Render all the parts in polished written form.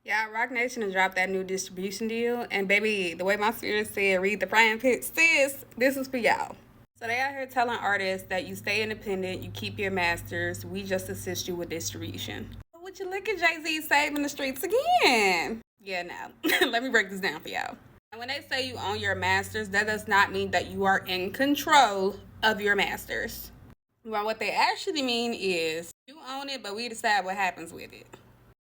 Yeah, Rock Nation has dropped that new distribution deal. And baby, the way my spirit said, read the fine print, sis, this is for y'all. So they out here telling artists that you stay independent, you keep your masters, we just assist you with distribution. But would you look at Jay-Z saving the streets again? Yeah, no. Let me break this down for y'all. And when they say you own your masters, that does not mean that you are in control of your masters. Well, what they actually mean is you own it, but we decide what happens with it.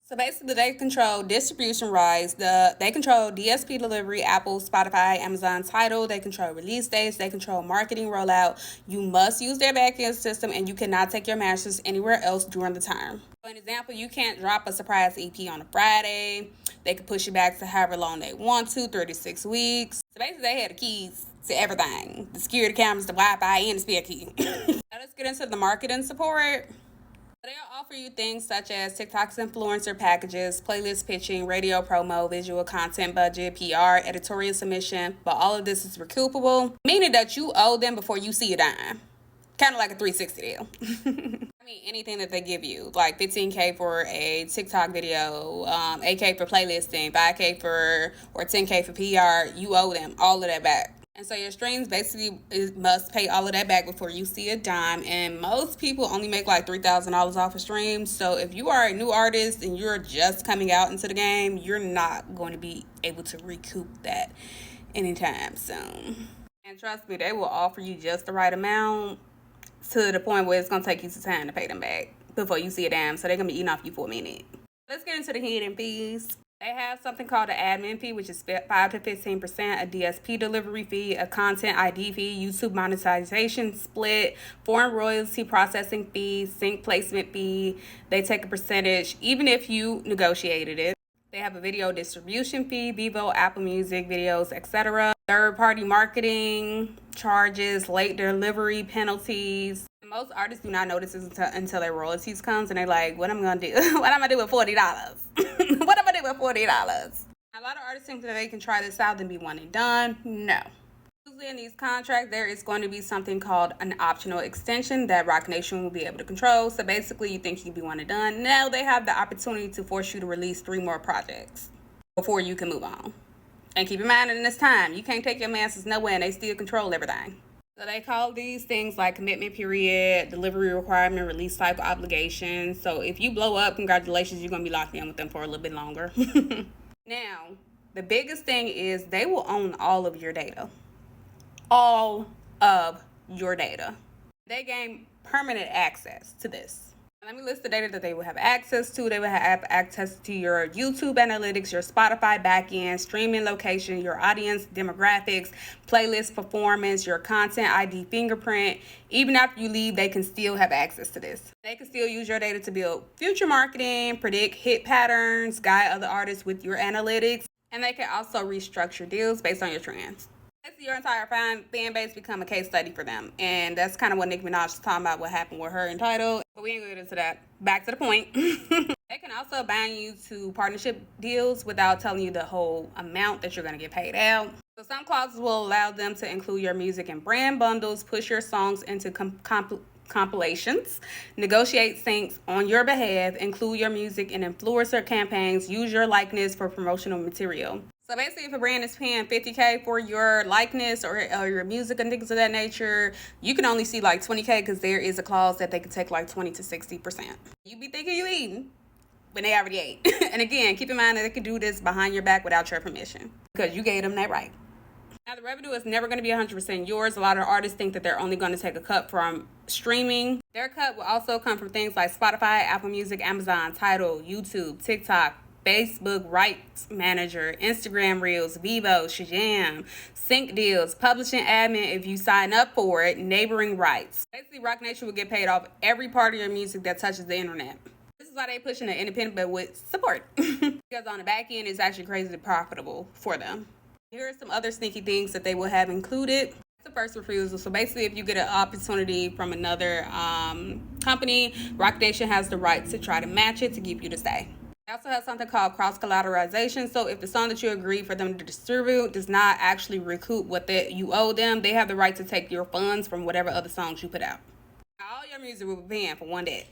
So basically, they control distribution rights. They control DSP delivery, Apple, Spotify, Amazon Tidal. They control release dates. They control marketing rollout. You must use their backend system, and you cannot take your masters anywhere else during the time. For an example, you can't drop a surprise EP on a Friday. They can push it back to however long they want to, 36 weeks. So basically, they had the keys to everything: the security cameras, the Wi-Fi, and the spare key. Now let's get into the marketing support. They'll offer you things such as TikTok's influencer packages, playlist pitching, radio promo, visual content budget, PR, editorial submission, but all of this is recoupable, meaning that you owe them before you see a dime. Kind of like a 360 deal. I mean, anything that they give you, like $15K for a TikTok video, $8K for playlisting, $5K for, or $10K for PR, you owe them all of that back. And so your streams basically must pay all of that back before you see a dime. And most people only make like $3,000 off a stream. So if you are a new artist and you're just coming out into the game, you're not going to be able to recoup that anytime soon. And trust me, they will offer you just the right amount to the point where it's going to take you some time to pay them back before you see a dime. So they're going to be eating off you for a minute. Let's get into the hidden fees. They have something called an admin fee, which is 5 to 15%, a DSP delivery fee, a content ID fee, YouTube monetization split, foreign royalty processing fee, sync placement fee. They take a percentage, even if you negotiated it. They have a video distribution fee, Vivo, Apple Music, videos, etc. Third-party marketing charges, late delivery penalties. Most artists do not notice this until their royalties comes, and they're like, what am I gonna do? What am I gonna do with $40? What am I do with $40? A lot of artists think that they can try this out and be one and done. No. Usually in these contracts, there is going to be something called an optional extension that Rock Nation will be able to control. So basically, you think you can be one and done. Now they have the opportunity to force you to release 3 more projects before you can move on. And keep in mind, in this time, you can't take your masters nowhere, and they still control everything. So they call these things like commitment period, delivery requirement, release cycle obligations. So if you blow up, congratulations, you're going to be locked in with them for a little bit longer. Now, the biggest thing is they will own all of your data. All of your data. They gain permanent access to this. Let me list the data that they will have access to. They will have access to your YouTube analytics, your Spotify backend, streaming location, your audience demographics, playlist performance, your content ID fingerprint. Even after you leave, they can still have access to this. They can still use your data to build future marketing, predict hit patterns, guide other artists with your analytics, and they can also restructure deals based on your trends. Your entire fan base become a case study for them. And that's kind of what Nicki Minaj is talking about, what happened with her entitled. But we ain't going to get into that. Back to the point. They can also bind you to partnership deals without telling you the whole amount that you're going to get paid out. So some clauses will allow them to include your music in brand bundles, push your songs into compilations, negotiate syncs on your behalf, include your music in influencer campaigns, use your likeness for promotional material. So basically, if a brand is paying $50K for your likeness or your music and things of that nature, you can only see like $20K because there is a clause that they can take like 20 to 60%. You be thinking you eating when they already ate. And again, keep in mind that they can do this behind your back without your permission because you gave them that right. Now, the revenue is never going to be 100% yours. A lot of artists think that they're only going to take a cut from streaming. Their cut will also come from things like Spotify, Apple Music, Amazon, Tidal, YouTube, TikTok, Facebook Rights Manager, Instagram Reels, Vivo, Shazam, sync deals, publishing admin if you sign up for it, neighboring rights. Basically, Rock Nation will get paid off every part of your music that touches the internet. This is why they pushing the independent but with support. Because on the back end, it's actually crazy profitable for them. Here are some other sneaky things that they will have included. The first refusal. So basically, if you get an opportunity from another company, Rock Nation has the right to try to match it to keep you to stay. They also have something called cross-collateralization. So if the song that you agree for them to distribute does not actually recoup what you owe them, they have the right to take your funds from whatever other songs you put out. All your music will be paying for one day.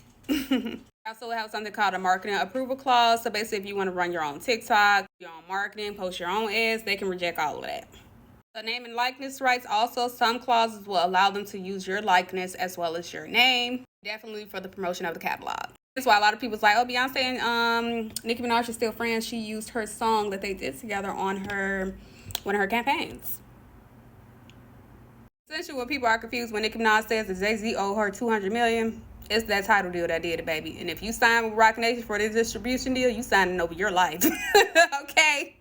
Also have something called a marketing approval clause. So basically, if you want to run your own TikTok, your own marketing, post your own ads, they can reject all of that. The name and likeness rights, also some clauses will allow them to use your likeness as well as your name, definitely for the promotion of the catalog. That's why a lot of people's like, oh, Beyonce and Nicki Minaj are still friends. She used her song that they did together on one of her campaigns. Essentially, what people are confused when Nicki Minaj says that Jay-Z owed her $200 million, it's that title deal that did it, baby. And if you sign with Roc Nation for this distribution deal, you signing over your life. Okay?